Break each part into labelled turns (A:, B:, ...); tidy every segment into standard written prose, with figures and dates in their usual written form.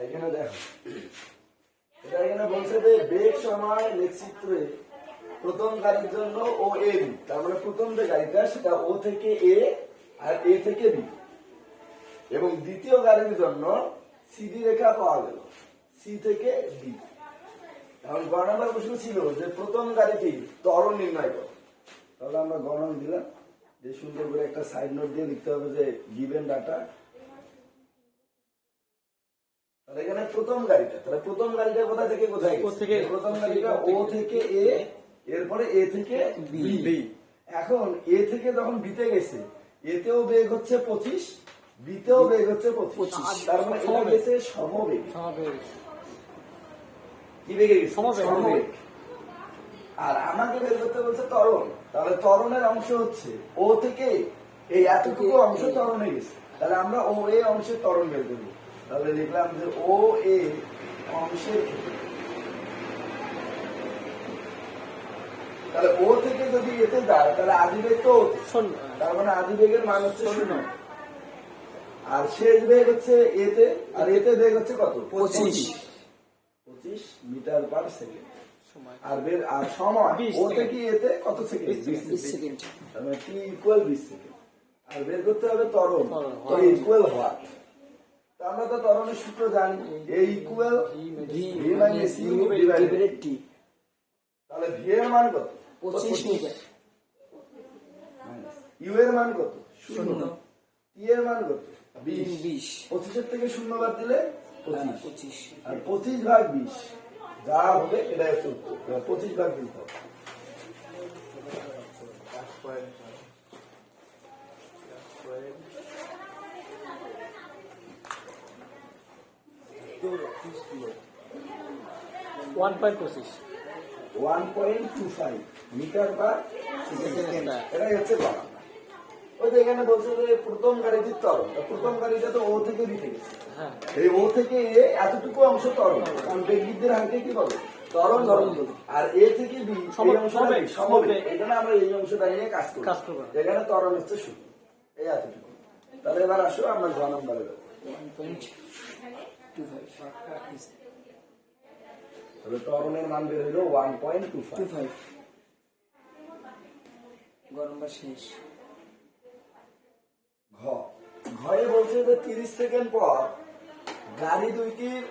A: এখানে দেখো, এটা এখানে বলছে যে বেগ সময় লেখচিত্রে প্রথম গাড়ির জন্য ও এ বি, তার মানে প্রথম যে গাড়িটা সেটা ও থেকে এ আর এ থেকে বি, এবং দ্বিতীয় গাড়ির জন্য সিডি রেখা পাওয়া গেল সি থেকে বি। এখন গ নম্বর প্রশ্ন ছিল যে প্রথম গাড়িটি ত্বরণ নির্ণয় করো। তাহলে আমরা গ নম্বর দিলাম যে সুন্দর করে একটা সাইড নোট দিয়ে লিখতে হবে যে গিভেন ডাটা। তাহলে এখানে প্রথম গাড়িটা, তাহলে প্রথম গাড়িটা কোথা থেকে কোথায় গেছে? প্রথম গাড়িটা ও থেকে এ, এরপরে এ থেকে বি। এখন এ থেকে যখন বিতে গেছে, এতেও বেগ হচ্ছে 25, বিতেও বেগ হচ্ছে 25, তার মানে এটা গেছে সমবেগ। কি বেগে গেছে? সমবেগ। আর আমাকে বের করতে বলছে ত্বরণ, তাহলে ত্বরণের অংশ হচ্ছে ও থেকে এই এতটুকু অংশ ত্বরণে গেছে, তাহলে আমরা ও এ অংশের ত্বরণ বের করবো। তাহলে লিখলাম যে ও এ অংশের ক্ষেত্রে, তাহলে ও থেকে যদি এতে যায় তাহলে আদিবেগ তো শূন্য, তার মানে আদিবেগের মান হচ্ছে শূন্য, আর শেষ বেগ হচ্ছে এতে, আর এতে বেগ হচ্ছে কত? 25 মিটার পার সেকেন্ড। আর বের আর সময় ও থেকে এতে কত সেকেন্ড? 20 সেকেন্ড। মানে টি ইকুয়াল 20 সেকেন্ড। আর বের করতে হবে ত্বরণ, তো ইকুয়াল হওয়া। আমরা তো ত্বরণের সূত্র জানি, a equal v minus u divided t. তাহলে ভি এর মান কত? 25 মিটার। ইউ এর মান কত? 0। টি এর মান কত? 20। 25 এর থেকে 0 বাদ দিলে 25, আর 25 ভাগ 20 যা হবে এটা হচ্ছে উত্তর। 25 ভাগ 20 হবে 1.25 মিটার পার সেকেন্ড। এটাই হচ্ছে কথা। ওই যে এখানে বলছে যে প্রথম গাড়িটির ত্বরণ, প্রথম গাড়িটা তো ও থেকে বি থেকে, এই ও থেকে এ এতটুকু অংশ ত্বরণ, কারণ বেগবিদ্যুতের হারকে কি বলে? ত্বরণ। আর এ থেকে বি এই অংশটা সমবেগ, এখানে আমরা এই অংশটা নিয়ে কাজ করব। এখানে ত্বরণ হচ্ছে শূন্য, এই এতটুকু। তাহলে এবার আসো আমরা ঘ নম্বরে যাবো। 1.25, তাহলে ত্বরণের মান বের হইল 1.25।
B: গ নম্বর শেষ।
A: ঘয়ে বলছে যে 30 সেকেন্ড পর গাড়ি দুইটির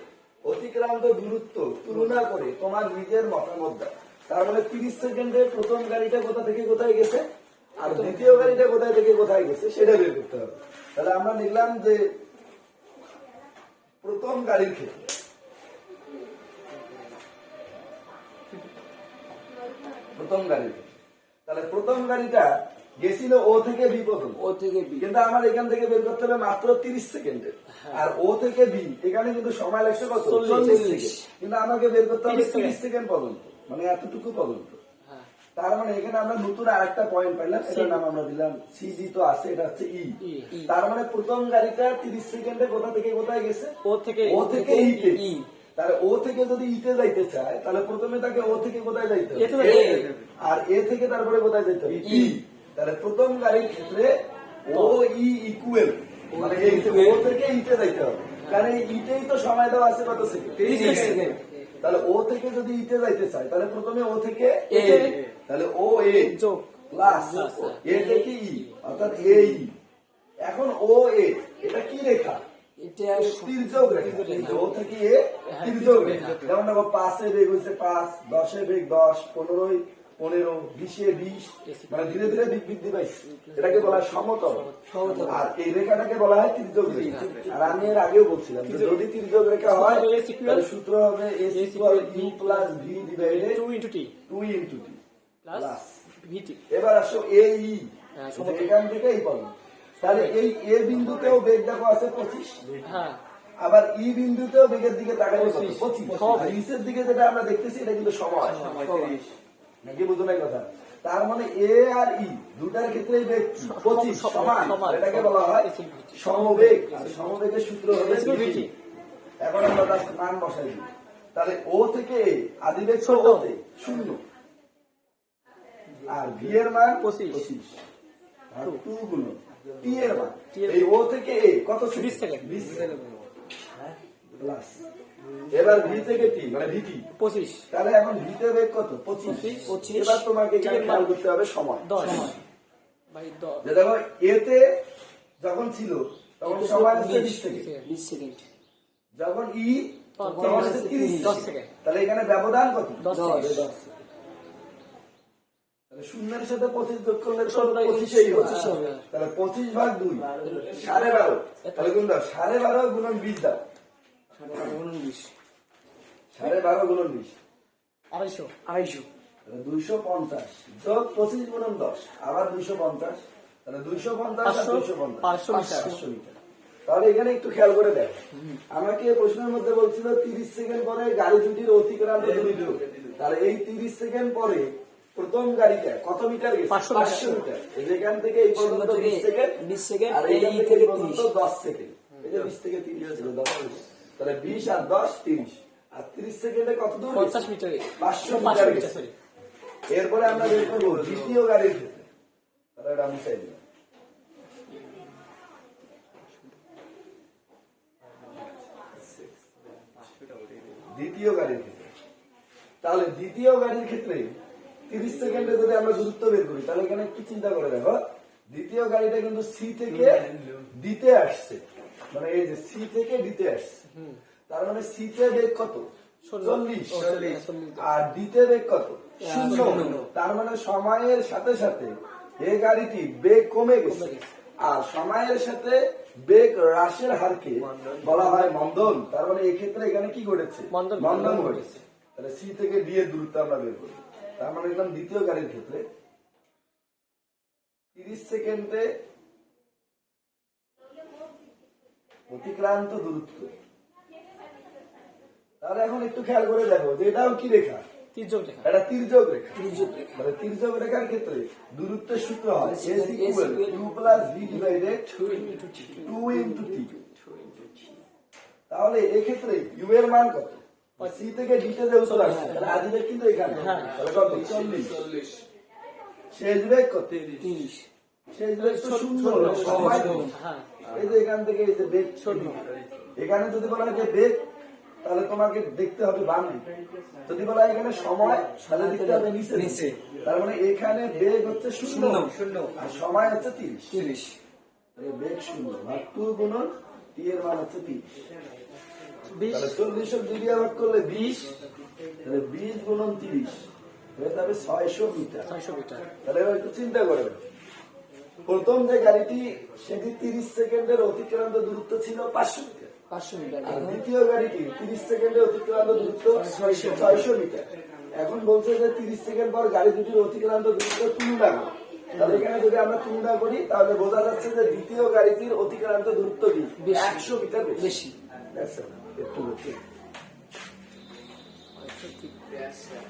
A: অতিক্রান্ত দূরত্ব তুলনা করে তোমার নিজের মতামত দাও। তার মানে 30 সেকেন্ডে প্রথম গাড়িটা কোথা থেকে কোথায় গেছে আর দ্বিতীয় গাড়িটা কোথায় থেকে কোথায় গেছে সেটা বের করতে হবে। তাহলে আমরা লিখলাম যে প্রথম গাড়ির ক্ষেত্রে, প্রথম গাড়ির, তাহলে প্রথম গাড়িটা গেছিল ও থেকে বি পর্যন্ত,
B: ও থেকে বি,
A: কিন্তু আমার এখান থেকে বের করতে হবে মাত্র 30 সেকেন্ডে। আর ও থেকে বি এখানে কিন্তু সময় লাগছে কত? 40 সেকেন্ড, কিন্তু আমাকে বের করতে হবে 30 সেকেন্ড পর্যন্ত, মানে এতটুকু পর্যন্ত। তার মানে এখানে আমরা নতুন আরেকটা পয়েন্ট পাইলাম, এটার নাম আমরা দিলাম সিজি, তো আছে, এটা হচ্ছে ই। তার মানে প্রথম গাড়িটা 30 সেকেন্ডে কোথা থেকে কোথায় গেছে? ও থেকে ইতে। তাহলে ও থেকে যদি ইতে যাইতে চায় তাহলে প্রথমে তাকে ও থেকে কোথায় যাইতে হবে? আর এ থেকে তারপরে কোথায় যাইতে হবে? ই। তাহলে প্রথম গাড়ির ক্ষেত্রে ও ই ইকুয়াল, মানে ও থেকে ইতে যাইতে হবে, কারণ এই ইতেই তো সময় দেওয়া আছে কত সেকেন্ড? 30 সেকেন্ড। তাহলে ও থেকে যদি ইতে যাইতে চায় তাহলে প্রথমে ও থেকে এ, তাহলে ও এ প্লাস এ থেকে ই, অর্থাৎ এ ই। এখন ও এ এটা কি রেখা? তির্যক রেখা। ও থেকে এ তির্যক রেখা। যেমন দেখো 5 এ বেগ হচ্ছে 5, 10 এ বেগ 10, 15 15, 20 এ 20, মানে ধীরে ধীরে দিক বৃদ্ধি পাইছে। এটাকে বলা হয় সমতল, আর এই রেখাটাকে বলা হয় তির্যক রেখা। আর আমি এর আগেও বলছিলাম যে যদি তির্যক রেখা হয় তাহলে সূত্র হবে a equal u plus v divided 2 into t plus vt। এবার আসো a e, এখান থেকে এই পাবো। তাহলে এই এ বিন্দুতেও বেগ দেখো আছে 25, আবার ই বিন্দুতেও বেগের দিকে তাকালে 25, আর নিচের দিকে যেটা আমরা দেখতেছি এটা কিন্তু সময় নাকি, বুঝো না কথা? তার মানে এ আর ই দুটার ক্ষেত্রে বেগ 25 সমান, এটাকে বলা হয় সমবেগ। আর সমবেগের সূত্র হবে vt। এখন আমরা তার মান বসাই দিই। তাহলে ও থেকে এ আদিবেগ ছোটতে 0, আর ভি এর মান 25, আর 2 গুণ টি এর মান, এই ও থেকে এ কত? 20 সেকেন্ড। প্লাস এবার ভি থেকে টি মানে ভিটি
B: 25
A: তাহলে এখন ভিতে বেগ কত 25 এবার তোমাকে এখানে খেয়াল করতে হবে সময়
B: 10 ভাই 10
A: যে দেখো এতে যখন ছিল তখন সময় হচ্ছে 20 সেকেন্ড
C: 20 সেকেন্ড।
A: যখন ই তখন হচ্ছে 30
B: 10
A: সেকেন্ড
B: সেকেন্ড।
A: তাহলে এখানে ব্যবধান কত
B: 10 সেকেন্ড।
A: 10 তাহলে শূন্যের সাথে 25 যোগ করলে তো
B: 25
A: 25
B: 25
A: হবে তাহলে 25 ভাগ 2 12.5 তাহলে গুণ দাও 12.5 গুণন 20 দাও
C: 19
A: 12.5 গুণন 20
B: 250
C: 250
A: তাহলে 250 যোগ 25 গুণন 10 আবার 250 তাহলে 250 আর 250
B: 500
A: মিটার তাহলে এখানে একটু খেয়াল করে দেখ আমাকে প্রশ্নের মধ্যে বলছিল 30 সেকেন্ড পরে গাড়ি দুটির অতিক্রান্ত দূরত্ব তাহলে এই 30 সেকেন্ড পরে প্রথম গাড়িটা কত মিটার গেছে
B: 500
A: মিটার যেখান থেকে এই পর্যন্ত 20 সেকেন্ড
C: 20 সেকেন্ড
A: আর এইখান
C: এই
A: থেকে
C: থেকে
A: এই পর্যন্ত
C: 30
A: 10 সেকেন্ড এই যে 20 থেকে 30 ছিল 10 সেকেন্ড। তাহলে 20 আর 10 30 আর 30 সেকেন্ডে কত দূর
B: 50 মিটারে
A: 500 মিটার
B: 500 মিটার
A: গেছে
B: সরি
A: এরপরে আমরা বের করবো দ্বিতীয় গাড়ির ক্ষেত্রে তাহলে এটা আমি চাই দিলাম দ্বিতীয় গাড়ির ক্ষেত্রে তাহলে দ্বিতীয় গাড়ির ক্ষেত্রে 30 সেকেন্ডে যদি আমরা দূরত্ব বের করি তাহলে এখানে একটু চিন্তা করে দেখো দ্বিতীয় গাড়িটা কিন্তু সি থেকে দিতে আসছে মানে এই যে সি থেকে দিতে আসছে তার মানে সি তে বেগ কত 40 আর দিতে বেগ কত 0 তার মানে সময়ের সাথে সাথে এই গাড়িটি বেগ কমে গেছে আর সময়ের সাথে বেগ হ্রাসের হারকে বলা হয় মন্দন তার মানে এই ক্ষেত্রে এখানে কি ঘটেছে মন্দন ঘটেছে তাহলে সি থেকে ডি এর দূরত্ব আমরা বের করি তার মানে একদম দ্বিতীয় গাড়ির ক্ষেত্রে 30 সেকেন্ডে অতিক্রান্ত দূরত্ব তাহলে এখন একটু খেয়াল করে দেখো যে এটাও কি রেখা
B: তির্যক রেখা
A: এটা তির্যক রেখা
C: তির্যক রেখা।
A: মানে তির্যক রেখার ক্ষেত্রে দূরত্বের সূত্র হয় s equal u plus v divided 2 into t তাহলে এই ক্ষেত্রে u এর মান কত c থেকে d তে যে উত্তর আসছে তাহলে আদিবেগ কিন্তু এখানে তাহলে কত 40 শেষ বেগ কত
C: 30
A: শেষ বেগ তো শূন্য সময় কম।
B: হ্যাঁ
A: এই যে এখান থেকে এই যে বেগ ছোট এখানে যদি বলা হয় যে বেগ তাহলে তোমাকে দেখতে হবে বাম দিক যদি বলা হয় এখানে সময় তাহলে দেখতে হবে নিচে তার মানে এখানে বেগ হচ্ছে শূন্য আর সময় হচ্ছে 30
C: 30
A: তাহলে বেগ শূন্য আর 2 গুণন t এর মান হচ্ছে 30 তাহলে 40 এর 2 দিয়ে ভাগ করলে 20 তাহলে 20 গুণন 30 হয়ে যাবে 600 মিটার
B: 600 মিটার
A: তাহলে এবার একটু চিন্তা করে প্রথম যে গাড়িটি সেটি 30 সেকেন্ডের অতিক্রান্ত দূরত্ব ছিল 500 মিটার
C: 500 মিটার
A: আর দ্বিতীয় গাড়িটি 30 সেকেন্ডে অতিক্রান্ত দূরত্ব 600 মিটার এখন বলছে যে 30 সেকেন্ড পর গাড়ি দুটির অতিক্রান্ত দূরত্ব তুলনা করো তাহলে এখানে যদি আমরা তুলনা করি তাহলে বোঝা যাচ্ছে যে দ্বিতীয় গাড়িটির অতিক্রান্ত দূরত্ব কি 100 মিটার বেশি That's it. একটু বেশি
B: ঠিক
D: Gracias.